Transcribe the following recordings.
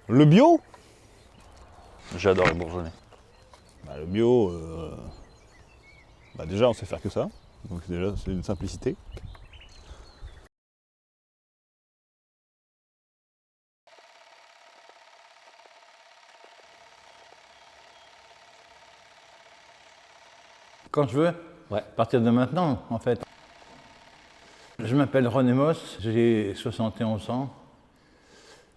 Le bio? J'adore les bourgeonnais. Bah, le bio, déjà on sait faire que ça, donc déjà c'est une simplicité. Quand je veux, Ouais. à partir de maintenant, en fait. Je m'appelle René Moss, j'ai 71 ans.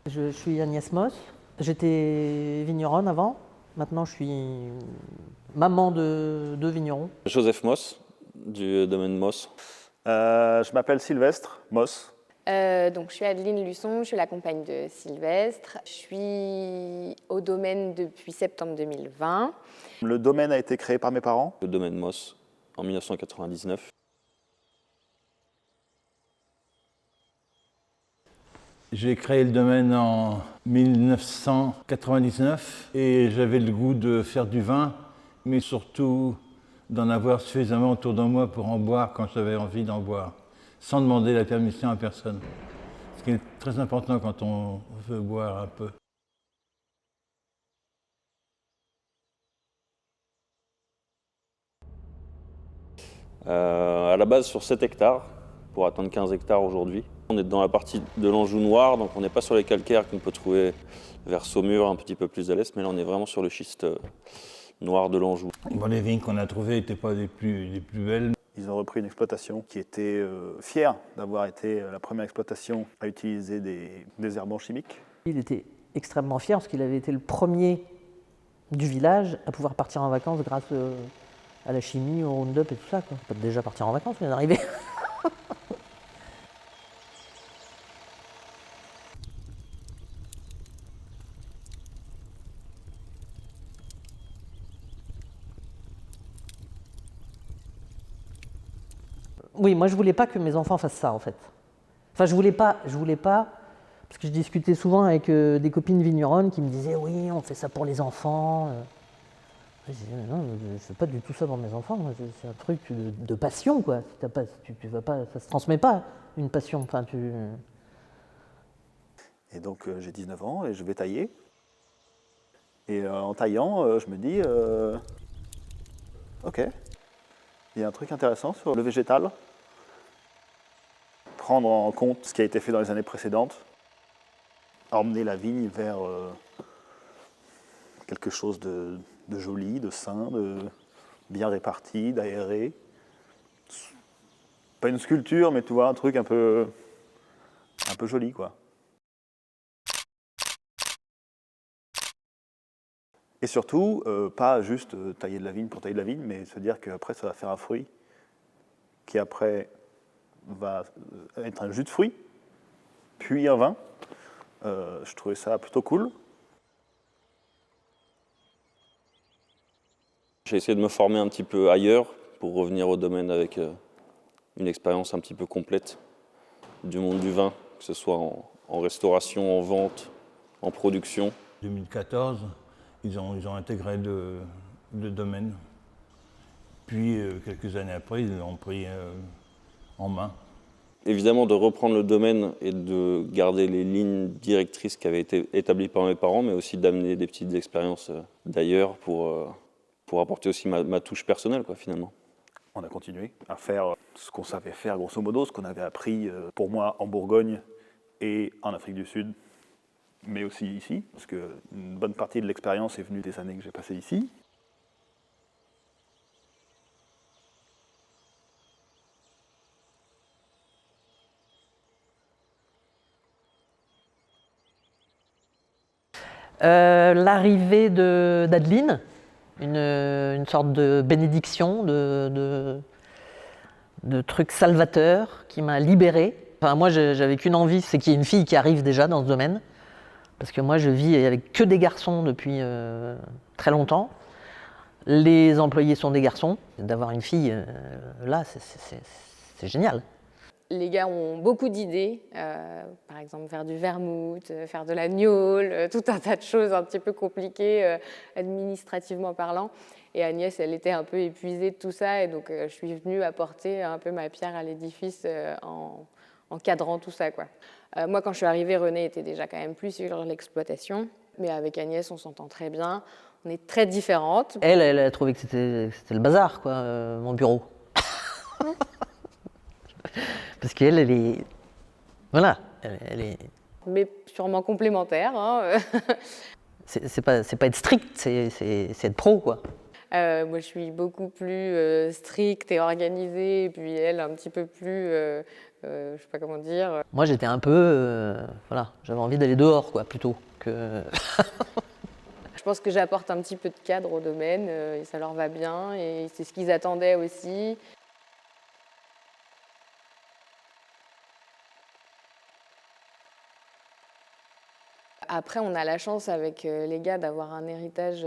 Je suis Agnès Moss. J'étais vigneronne avant. Maintenant, je suis maman de deux vignerons. Joseph Moss, du domaine Moss. Je m'appelle Sylvestre Moss. Donc, je suis Adeline Luçon, je suis la compagne de Sylvestre. Je suis au domaine depuis septembre 2020. Le domaine a été créé par mes parents. Le domaine Moss, en 1999. J'ai créé le domaine en 1999 et j'avais le goût de faire du vin, mais surtout d'en avoir suffisamment autour de moi pour en boire quand j'avais envie d'en boire, sans demander la permission à personne. Ce qui est très important quand on veut boire un peu. À la base sur 7 hectares, pour atteindre 15 hectares aujourd'hui. On est dans la partie de l'Anjou noir, donc on n'est pas sur les calcaires qu'on peut trouver vers Saumur, un petit peu plus à l'est, mais là on est vraiment sur le schiste noir de l'Anjou. Bon, les vignes qu'on a trouvées n'étaient pas les plus belles. Ils ont repris une exploitation qui était fière d'avoir été la première exploitation à utiliser des herbants chimiques. Il était extrêmement fier parce qu'il avait été le premier du village à pouvoir partir en vacances grâce à la chimie, au Roundup et tout ça, quoi. Pas déjà partir en vacances, mais d'arriver. Oui, moi je voulais pas que mes enfants fassent ça en fait. Enfin, je voulais pas, parce que je discutais souvent avec des copines vigneronnes qui me disaient oui, on fait ça pour les enfants. Je disais non, je fais pas du tout ça pour mes enfants. Moi, c'est un truc de passion, quoi. Si t'as pas, si tu vas pas, ça se transmet pas une passion. Enfin, Et donc j'ai 19 ans et je vais tailler. Et en taillant, je me dis, ok, il y a un truc intéressant sur le végétal. Prendre en compte ce qui a été fait dans les années précédentes, emmener la vigne vers quelque chose de joli, de sain, de bien réparti, d'aéré. Pas une sculpture, mais tu vois, un truc un peu joli, quoi. Et surtout, pas juste tailler de la vigne pour tailler de la vigne, mais se dire qu'après, ça va faire un fruit qui après va être un jus de fruits, puis un vin. Je trouvais ça plutôt cool. J'ai essayé de me former un petit peu ailleurs pour revenir au domaine avec une expérience un petit peu complète du monde du vin, que ce soit en restauration, en vente, en production. En 2014, ils ont intégré le domaine. Puis, quelques années après, ils l'ont pris en main. Évidemment, de reprendre le domaine et de garder les lignes directrices qui avaient été établies par mes parents, mais aussi d'amener des petites expériences d'ailleurs pour apporter aussi ma touche personnelle, quoi, finalement. On a continué à faire ce qu'on savait faire, grosso modo, ce qu'on avait appris pour moi en Bourgogne et en Afrique du Sud, mais aussi ici, parce qu'une bonne partie de l'expérience est venue des années que j'ai passées ici. L'arrivée d'Adeline, une sorte de bénédiction, de truc salvateur qui m'a libérée. Enfin, moi, j'avais qu'une envie, c'est qu'il y ait une fille qui arrive déjà dans ce domaine. Parce que moi, je vis avec que des garçons depuis très longtemps. Les employés sont des garçons. D'avoir une fille, là, c'est génial. Les gars ont beaucoup d'idées, par exemple faire du vermouth, faire de la gnôle, tout un tas de choses un petit peu compliquées administrativement parlant. Et Agnès, elle était un peu épuisée de tout ça, et donc je suis venue apporter un peu ma pierre à l'édifice en cadrant tout ça, quoi. Moi, quand je suis arrivée, René était déjà quand même plus sur l'exploitation. Mais avec Agnès, on s'entend très bien. On est très différentes. Elle a trouvé que c'était le bazar, quoi, mon bureau. Parce qu'elle, elle est... Voilà, elle est... Mais sûrement complémentaires. Hein. C'est pas être strict, c'est être pro, quoi. Moi, je suis beaucoup plus stricte et organisée, et puis elle, un petit peu plus, je sais pas comment dire. Moi, j'étais un peu... voilà, j'avais envie d'aller dehors, quoi, plutôt que... Je pense que j'apporte un petit peu de cadre au domaine, et ça leur va bien, et c'est ce qu'ils attendaient aussi. Après, on a la chance avec les gars d'avoir un héritage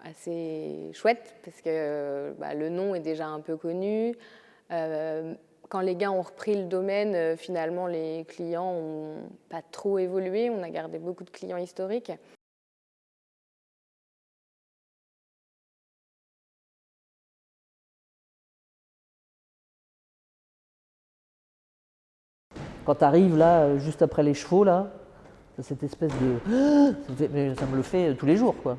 assez chouette, parce que le nom est déjà un peu connu. Quand les gars ont repris le domaine, finalement, les clients n'ont pas trop évolué. On a gardé beaucoup de clients historiques. Quand tu arrives là, juste après les chevaux, là, cette espèce de... Ça me le fait tous les jours, quoi.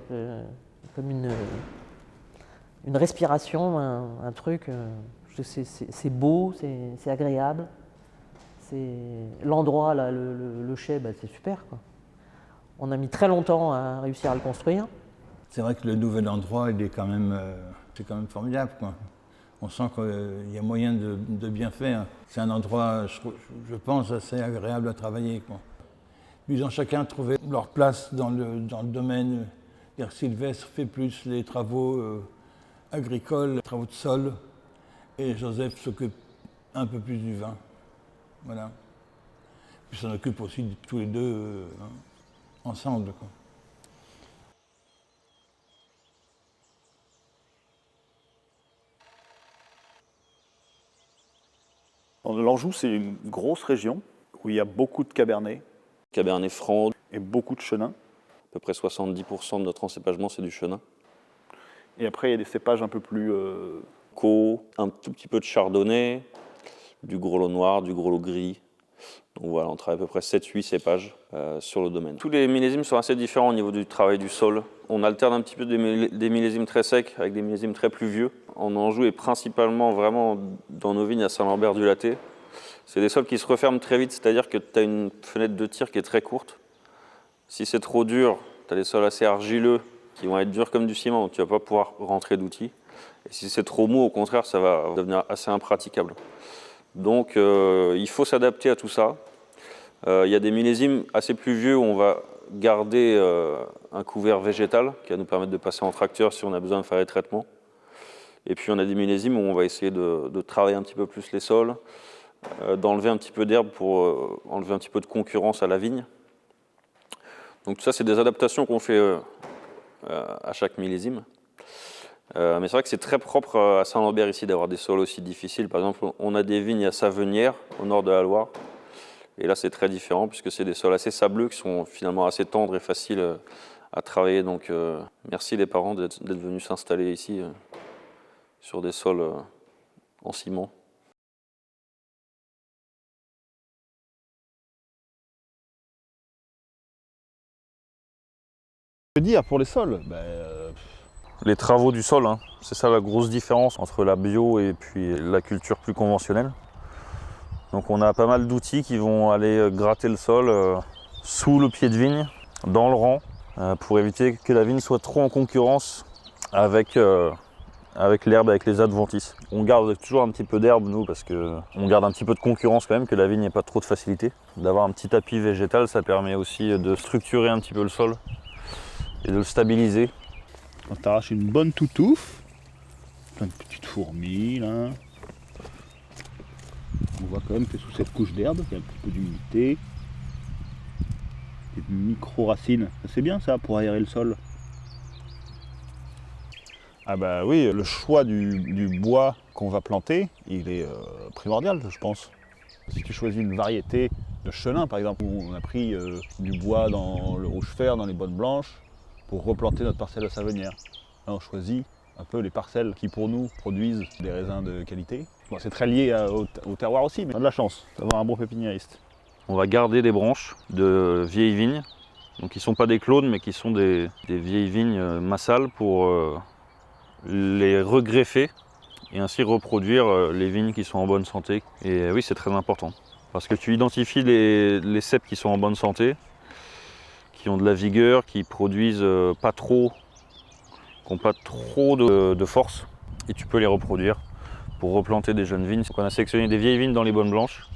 Comme une respiration, un truc. C'est beau, c'est agréable. L'endroit, là, le chai, c'est super, quoi. On a mis très longtemps à réussir à le construire. C'est vrai que le nouvel endroit, il est quand même, c'est quand même formidable, quoi. On sent qu'il y a moyen de bien faire. C'est un endroit, je pense, assez agréable à travailler, quoi. Ils ont chacun trouvé leur place dans le domaine. Sylvestre fait plus les travaux agricoles, les travaux de sol, et Joseph s'occupe un peu plus du vin. Voilà. Puis s'en occupe aussi tous les deux ensemble, quoi. L'Anjou, c'est une grosse région où il y a beaucoup de Cabernet Cabernet Franc, et beaucoup de Chenin. à peu près 70% de notre encépagement, c'est du Chenin. Et après, il y a des cépages un peu plus... Co, un tout petit peu de Chardonnay, du Grelot noir, du Grelot gris. Donc voilà, on travaille à peu près 7-8 cépages sur le domaine. Tous les millésimes sont assez différents au niveau du travail du sol. On alterne un petit peu des millésimes très secs avec des millésimes très pluvieux. En Anjou et principalement vraiment dans nos vignes à Saint-Lambert-du-Lattay. C'est des sols qui se referment très vite, c'est-à-dire que tu as une fenêtre de tir qui est très courte. Si c'est trop dur, tu as des sols assez argileux qui vont être durs comme du ciment, donc tu ne vas pas pouvoir rentrer d'outils. Et si c'est trop mou, au contraire, ça va devenir assez impraticable. Donc il faut s'adapter à tout ça. Il y a des millésimes assez pluvieux où on va garder un couvert végétal qui va nous permettre de passer en tracteur si on a besoin de faire les traitements. Et puis on a des millésimes où on va essayer de travailler un petit peu plus les sols, d'enlever un petit peu d'herbe pour enlever un petit peu de concurrence à la vigne. Donc tout ça, c'est des adaptations qu'on fait à chaque millésime. Mais c'est vrai que c'est très propre à Saint-Lambert ici d'avoir des sols aussi difficiles. Par exemple, on a des vignes à Savenières, au nord de la Loire. Et là, c'est très différent puisque c'est des sols assez sableux qui sont finalement assez tendres et faciles à travailler. Donc merci les parents d'être venus s'installer ici sur des sols en ciment. Que dire pour les sols? Les travaux du sol, hein, c'est ça la grosse différence entre la bio et puis la culture plus conventionnelle. Donc on a pas mal d'outils qui vont aller gratter le sol sous le pied de vigne, dans le rang, pour éviter que la vigne soit trop en concurrence avec l'herbe, avec les adventices. On garde toujours un petit peu d'herbe, nous, parce qu'on garde un petit peu de concurrence quand même, que la vigne n'ait pas trop de facilité. D'avoir un petit tapis végétal, ça permet aussi de structurer un petit peu le sol et de le stabiliser. Quand tu arraches une bonne toutouffe, plein de petites fourmis là, on voit quand même que sous cette couche d'herbe, il y a un petit peu d'humidité, des micro-racines. C'est bien ça pour aérer le sol. Ah bah oui, le choix du bois qu'on va planter, il est primordial, je pense. Si tu choisis une variété de chenin, par exemple, où on a pris du bois dans le rouge fer, dans les bonnes blanches, pour replanter notre parcelle à Savenières. Là, on choisit un peu les parcelles qui, pour nous, produisent des raisins de qualité. Bon, c'est très lié au terroir aussi, mais on a de la chance d'avoir un bon pépiniériste. on va garder des branches de vieilles vignes, donc qui ne sont pas des clones, mais qui sont des vieilles vignes massales pour les regreffer et ainsi reproduire les vignes qui sont en bonne santé. Et oui, c'est très important, parce que tu identifies les cèpes qui sont en bonne santé, qui ont de la vigueur, qui produisent pas trop, qui n'ont pas trop de force, et tu peux les reproduire pour replanter des jeunes vignes. Donc on a sélectionné des vieilles vignes dans les bonnes blanches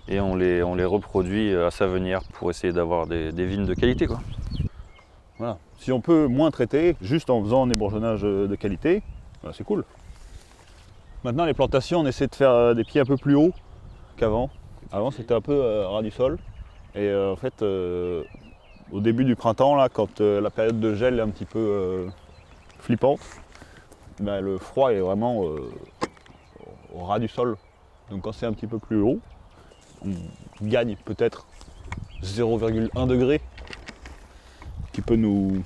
et on les reproduit à Savenières pour essayer d'avoir des vignes de qualité, quoi. Voilà. Si on peut moins traiter, juste en faisant des bourgeonnages de qualité, voilà, c'est cool. Maintenant, les plantations, on essaie de faire des pieds un peu plus hauts qu'avant. Avant, c'était un peu ras du sol. Et en fait, au début du printemps, là, quand la période de gel est un petit peu flippante, ben, le froid est vraiment au ras du sol. Donc quand c'est un petit peu plus haut, on gagne peut-être 0,1 degré qui peut nous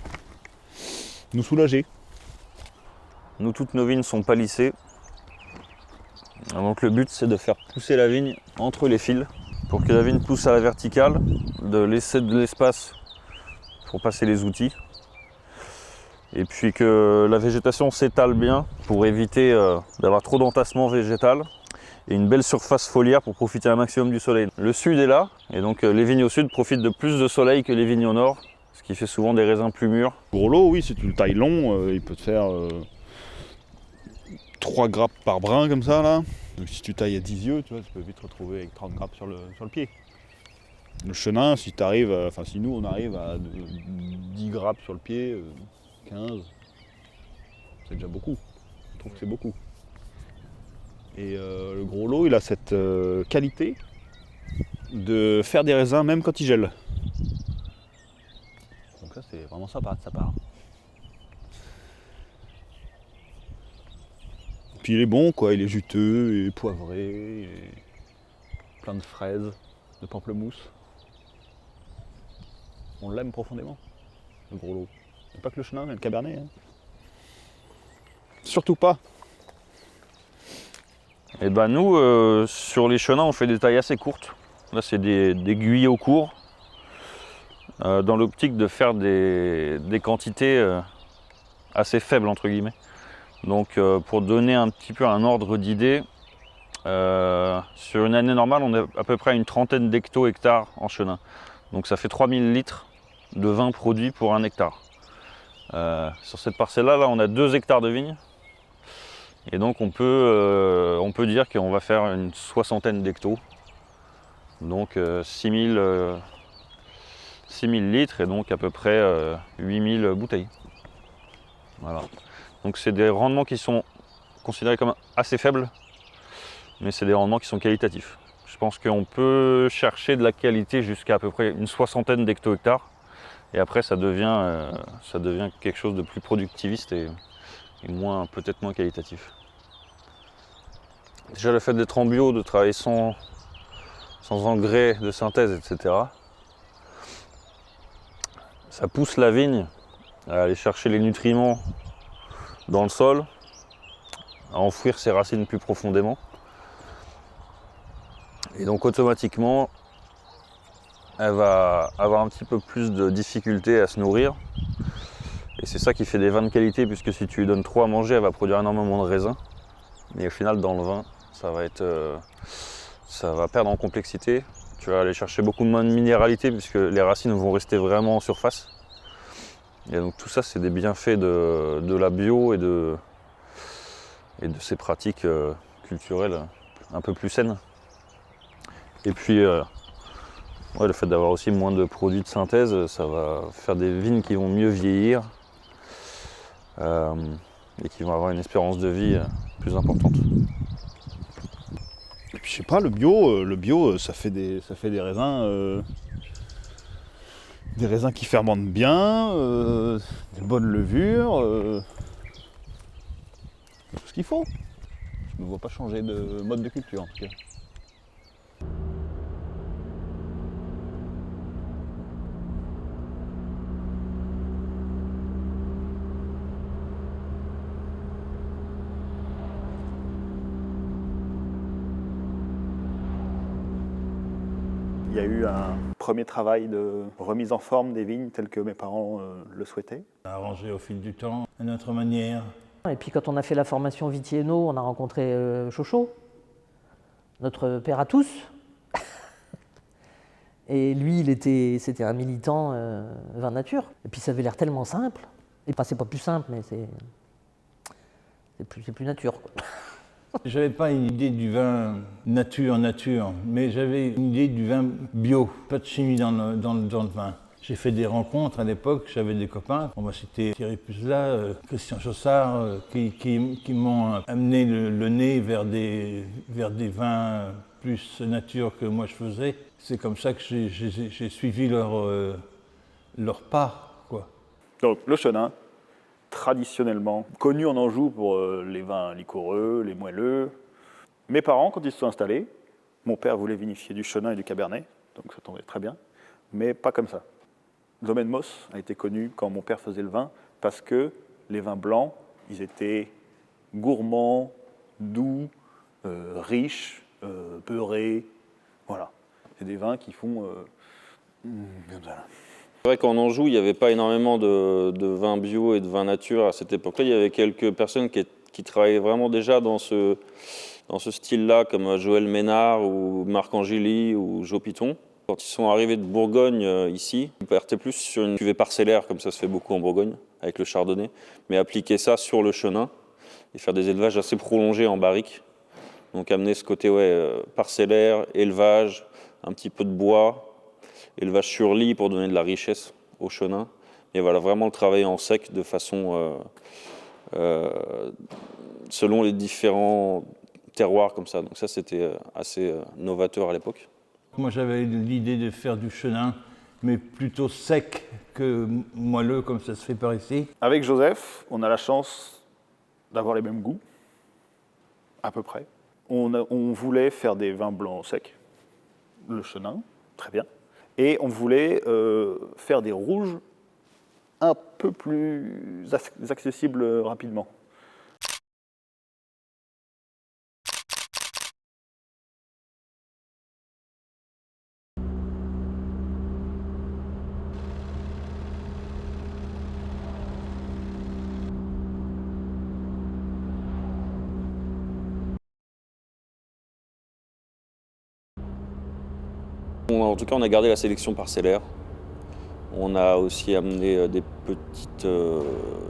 soulager. Nous, toutes nos vignes sont palissées. Donc le but, c'est de faire pousser la vigne entre les fils pour que la vigne pousse à la verticale, de laisser de l'espace pour passer les outils. Et puis que la végétation s'étale bien pour éviter d'avoir trop d'entassement végétal et une belle surface foliaire pour profiter un maximum du soleil. Le sud est là, et donc les vignes au sud profitent de plus de soleil que les vignes au nord, ce qui fait souvent des raisins plus mûrs. Gros lot, oui, si tu le tailles long, il peut te faire 3 grappes par brin comme ça là. Donc si tu tailles à 10 yeux, tu vois, tu peux vite retrouver avec 30 grappes sur le pied. Le chenin, si si nous on arrive à 10 grappes sur le pied, 15, c'est déjà beaucoup. Je trouve que c'est beaucoup. Et le gros lot, il a cette qualité de faire des raisins même quand il gèle. Donc ça, c'est vraiment sympa de sa part. Puis il est bon, quoi. Il est juteux, et poivré, et plein de fraises, de pamplemousse. On l'aime profondément, le gros lot. C'est pas que le chenin, mais le cabernet. Hein. Surtout pas. Et ben nous, sur les chenins, on fait des tailles assez courtes. Là, c'est des guyos courts, dans l'optique de faire des quantités assez faibles, entre guillemets. Donc, pour donner un petit peu un ordre d'idée, sur une année normale, on est à peu près à une trentaine d'hecto-hectares en chenin. Donc, ça fait 3000 litres de vin produit pour 1 hectare. Sur cette parcelle-là, on a 2 hectares de vignes. Et donc on peut dire qu'on va faire une soixantaine d'hectos, donc 6000 litres et donc à peu près 8000 bouteilles. Voilà. Donc c'est des rendements qui sont considérés comme assez faibles, mais c'est des rendements qui sont qualitatifs. Je pense qu'on peut chercher de la qualité jusqu'à à peu près une soixantaine d'hecto-hectares, et après ça devient quelque chose de plus productiviste et peut-être moins qualitatif. Déjà le fait d'être en bio, de travailler sans engrais de synthèse, etc. Ça pousse la vigne à aller chercher les nutriments dans le sol, à enfouir ses racines plus profondément. Et donc automatiquement, elle va avoir un petit peu plus de difficulté à se nourrir. Et c'est ça qui fait des vins de qualité, puisque si tu lui donnes trop à manger, elle va produire énormément de raisins. Mais au final, dans le vin, ça va perdre en complexité. Tu vas aller chercher beaucoup moins de minéralité, puisque les racines vont rester vraiment en surface. Et donc tout ça, c'est des bienfaits de la bio et de ces pratiques culturelles un peu plus saines. Et puis, le fait d'avoir aussi moins de produits de synthèse, ça va faire des vignes qui vont mieux vieillir et qui vont avoir une espérance de vie plus importante. Et puis je sais pas, le bio, ça fait des raisins. Des raisins qui fermentent bien, des bonnes levures, tout ce qu'il faut. Je ne vois pas changer de mode de culture en tout cas. Il y a eu un premier travail de remise en forme des vignes telles que mes parents le souhaitaient. On a arrangé au fil du temps, à notre manière. Et puis quand on a fait la formation Vitieno, on a rencontré Chocho, notre père à tous. Et lui, c'était un militant vin nature. Et puis ça avait l'air tellement simple. Et enfin, c'est pas plus simple, mais c'est plus nature, quoi. J'avais pas une idée du vin nature, mais j'avais une idée du vin bio, pas de chimie dans le vin. J'ai fait des rencontres à l'époque, j'avais des copains, on va citer Thierry Puzla, Christian Chaussard, qui m'ont amené le nez vers des vins plus nature que moi je faisais. C'est comme ça que j'ai suivi leur pas, quoi. Donc le chenin, traditionnellement connu en Anjou pour les vins liquoreux, les moelleux. Mes parents, quand ils se sont installés, mon père voulait vinifier du chenin et du cabernet, donc ça tombait très bien, mais pas comme ça. Le domaine Moss a été connu quand mon père faisait le vin parce que les vins blancs, ils étaient gourmands, doux, riches, beurrés, voilà. C'est des vins qui font comme ça. C'est vrai qu'en Anjou, il n'y avait pas énormément de vins bio et de vins nature à cette époque-là. Il y avait quelques personnes qui travaillaient vraiment déjà dans ce style-là, comme Joël Ménard ou Marc Angéli ou Jo Piton. Quand ils sont arrivés de Bourgogne ici, ils partaient plus sur une cuvée parcellaire, comme ça se fait beaucoup en Bourgogne, avec le chardonnay, mais appliquer ça sur le chenin et faire des élevages assez prolongés en barrique. Donc amener ce côté parcellaire, élevage, un petit peu de bois, élevage sur lit pour donner de la richesse au chenin. Et voilà, vraiment le travailler en sec de façon selon les différents terroirs comme ça. Donc ça, c'était assez novateur à l'époque. Moi, j'avais l'idée de faire du chenin, mais plutôt sec que moelleux, comme ça se fait par ici. Avec Joseph, on a la chance d'avoir les mêmes goûts, à peu près. On voulait faire des vins blancs secs, le chenin, très bien. Et on voulait faire des rouges un peu plus accessibles rapidement. En tout cas, on a gardé la sélection parcellaire. On a aussi amené des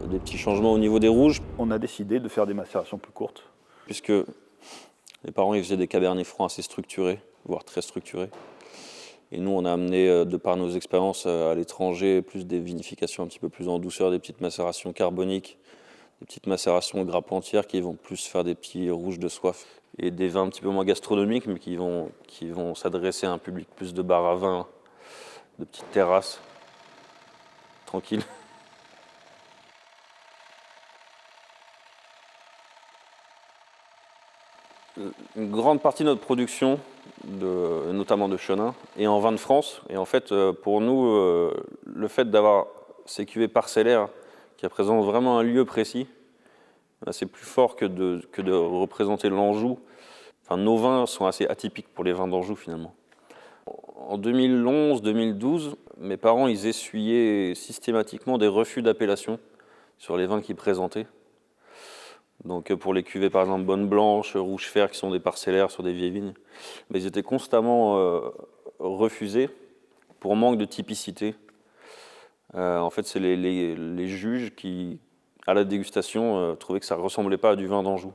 petits changements au niveau des rouges, On a décidé de faire des macérations plus courtes. puisque les parents ils faisaient des cabernets francs assez structurés, voire très structurés. Et nous, on a amené, de par nos expériences à l'étranger, plus des vinifications un petit peu plus en douceur, des petites macérations carboniques, des petites macérations grappes entières qui vont plus faire des petits rouges de soif. Et des vins un petit peu moins gastronomiques, mais qui vont s'adresser à un public plus de bar à vin, de petites terrasses, tranquilles. Une grande partie de notre production, notamment de chenin, est en vin de France. Et en fait, pour nous, le fait d'avoir ces cuvées parcellaires qui représentent vraiment un lieu précis, c'est plus fort que de représenter l'Anjou. Enfin, nos vins sont assez atypiques pour les vins d'Anjou finalement. En 2011-2012, mes parents ils essuyaient systématiquement des refus d'appellation sur les vins qu'ils présentaient. Donc pour les cuvées par exemple Bonne Blanche, Rouge Fer qui sont des parcellaires sur des vieilles vignes, mais ils étaient constamment refusés pour manque de typicité. En fait, c'est les juges qui, à la dégustation, trouvaient que ça ne ressemblait pas à du vin d'Anjou.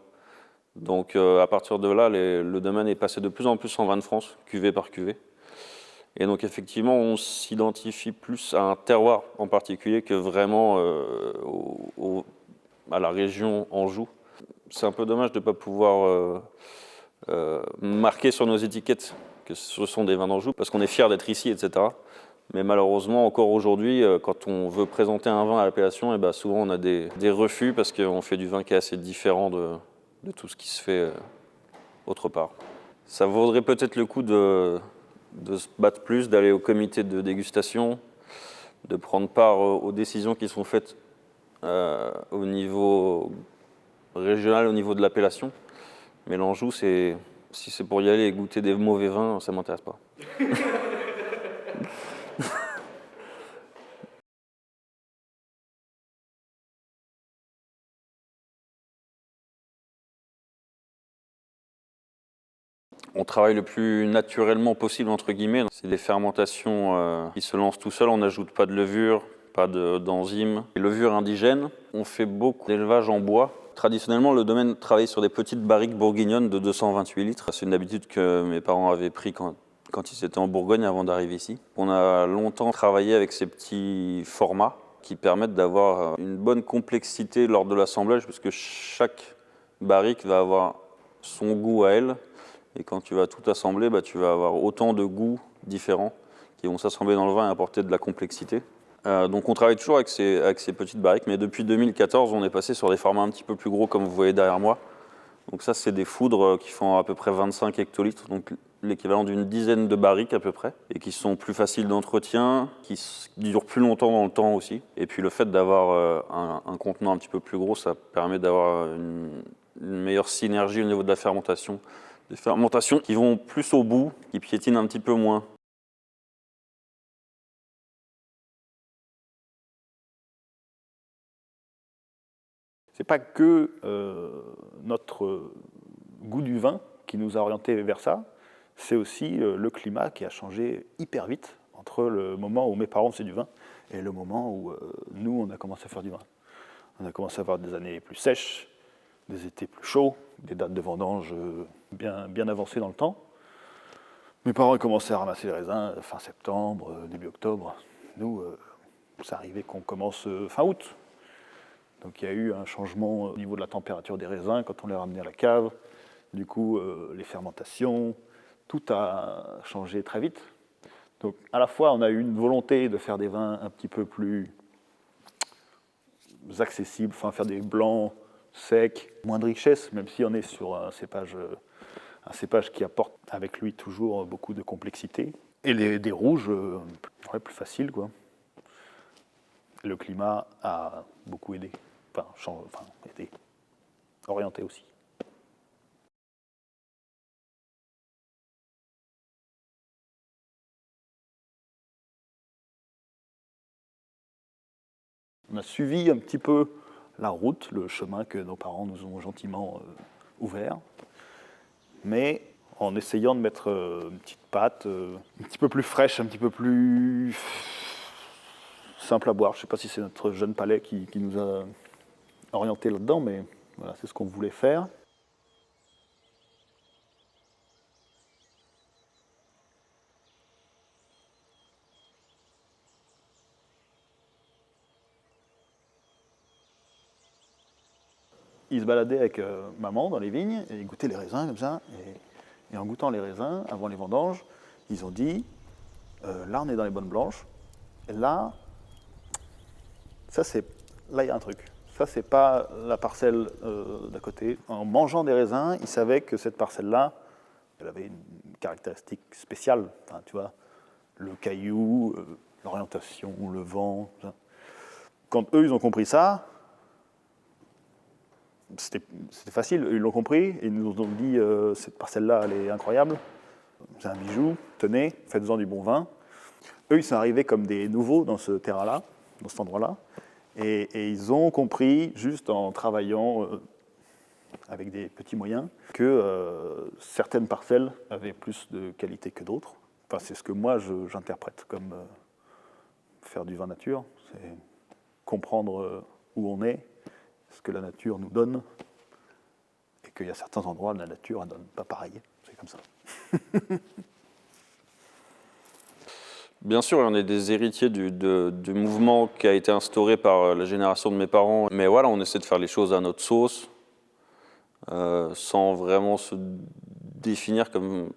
Donc à partir de là, le domaine est passé de plus en plus en vin de France, cuvée par cuvée. Et donc effectivement, on s'identifie plus à un terroir en particulier que vraiment à la région Anjou. C'est un peu dommage de ne pas pouvoir marquer sur nos étiquettes que ce sont des vins d'Anjou, parce qu'on est fiers d'être ici, etc. Mais malheureusement, encore aujourd'hui, quand on veut présenter un vin à l'appellation, souvent on a des refus parce qu'on fait du vin qui est assez différent de tout ce qui se fait autre part. Ça vaudrait peut-être le coup de se battre plus, d'aller au comité de dégustation, de prendre part aux décisions qui sont faites au niveau régional, au niveau de l'appellation. Mais l'Anjou, si c'est pour y aller et goûter des mauvais vins, ça ne m'intéresse pas. On travaille le plus naturellement possible, entre guillemets. C'est des fermentations qui se lancent tout seuls. On n'ajoute pas de levure, pas d'enzymes. Les levures indigènes, on fait beaucoup d'élevage en bois. Traditionnellement, le domaine travaille sur des petites barriques bourguignonnes de 228 litres. C'est une habitude que mes parents avaient pris quand ils étaient en Bourgogne avant d'arriver ici. On a longtemps travaillé avec ces petits formats qui permettent d'avoir une bonne complexité lors de l'assemblage, parce que chaque barrique va avoir son goût à elle. Et quand tu vas tout assembler, tu vas avoir autant de goûts différents qui vont s'assembler dans le vin et apporter de la complexité. Donc on travaille toujours avec ces petites barriques, mais depuis 2014, on est passé sur des formats un petit peu plus gros, comme vous voyez derrière moi. Donc ça, c'est des foudres qui font à peu près 25 hectolitres, donc l'équivalent d'une dizaine de barriques à peu près, et qui sont plus faciles d'entretien, qui durent plus longtemps dans le temps aussi. Et puis le fait d'avoir un contenant un petit peu plus gros, ça permet d'avoir une meilleure synergie au niveau de la fermentation. Des fermentations qui vont plus au bout, qui piétinent un petit peu moins. C'est pas que notre goût du vin qui nous a orientés vers ça, c'est aussi le climat qui a changé hyper vite entre le moment où mes parents faisaient du vin et le moment où nous, on a commencé à faire du vin. On a commencé à avoir des années plus sèches, des étés plus chauds, des dates de vendange bien avancées dans le temps. Mes parents ont commencé à ramasser les raisins fin septembre, début octobre. Nous, ça arrivait qu'on commence fin août. Donc il y a eu un changement au niveau de la température des raisins quand on les ramenait à la cave. Du coup, les fermentations, tout a changé très vite. Donc à la fois, on a eu une volonté de faire des vins un petit peu plus accessibles, enfin faire des blancs secs, moins de richesse, même si on est sur un cépage qui apporte avec lui toujours beaucoup de complexité. Et des rouges, plus faciles, quoi. Le climat a beaucoup aidé. Enfin, aidé. Orienté aussi. On a suivi un petit peu la route, le chemin que nos parents nous ont gentiment ouvert, mais en essayant de mettre une petite patte un petit peu plus fraîche, un petit peu plus simple à boire. Je ne sais pas si c'est notre jeune palais qui nous a orientés là-dedans, mais voilà, c'est ce qu'on voulait faire. Ils se baladaient avec maman dans les vignes et ils goûtaient les raisins comme ça. Et en goûtant les raisins, avant les vendanges, ils ont dit là on est dans les bonnes blanches. Et là, là il y a un truc. Ça c'est pas la parcelle d'à côté. En mangeant des raisins, ils savaient que cette parcelle-là, elle avait une caractéristique spéciale. Enfin, tu vois, le caillou, l'orientation, le vent. Ça. Quand eux ils ont compris ça, c'était facile, ils l'ont compris, et ils nous ont dit cette parcelle-là, elle est incroyable, c'est un bijou, tenez, faites-en du bon vin. Eux, ils sont arrivés comme des nouveaux dans ce terrain-là, dans cet endroit-là, et ils ont compris, juste en travaillant avec des petits moyens, que certaines parcelles avaient plus de qualité que d'autres. Enfin, c'est ce que moi, j'interprète comme faire du vin nature, c'est comprendre où on est, ce que la nature nous donne, et qu'il y a certains endroits où la nature ne donne pas pareil. C'est comme ça. Bien sûr, on est des héritiers du mouvement qui a été instauré par la génération de mes parents. Mais voilà, on essaie de faire les choses à notre sauce, sans vraiment se définir comme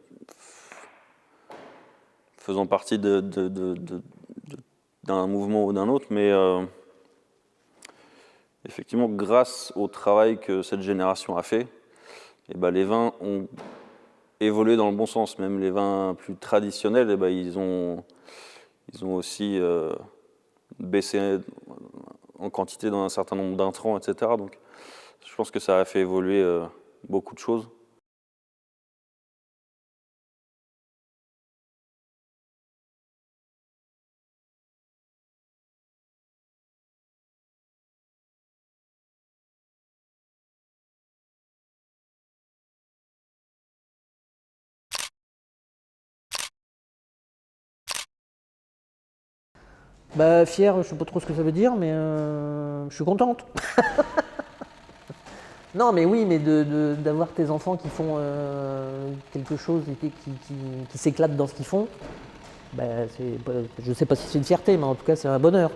faisant partie d'un mouvement ou d'un autre. Mais effectivement, grâce au travail que cette génération a fait, les vins ont évolué dans le bon sens. Même les vins plus traditionnels, ils ont aussi baissé en quantité dans un certain nombre d'intrants, etc. Donc, je pense que ça a fait évoluer beaucoup de choses. Bah, fière, je sais pas trop ce que ça veut dire, mais je suis contente. Non, mais oui, mais d'avoir tes enfants qui font quelque chose et qui s'éclatent dans ce qu'ils font, bah, je sais pas si c'est une fierté, mais en tout cas, c'est un bonheur.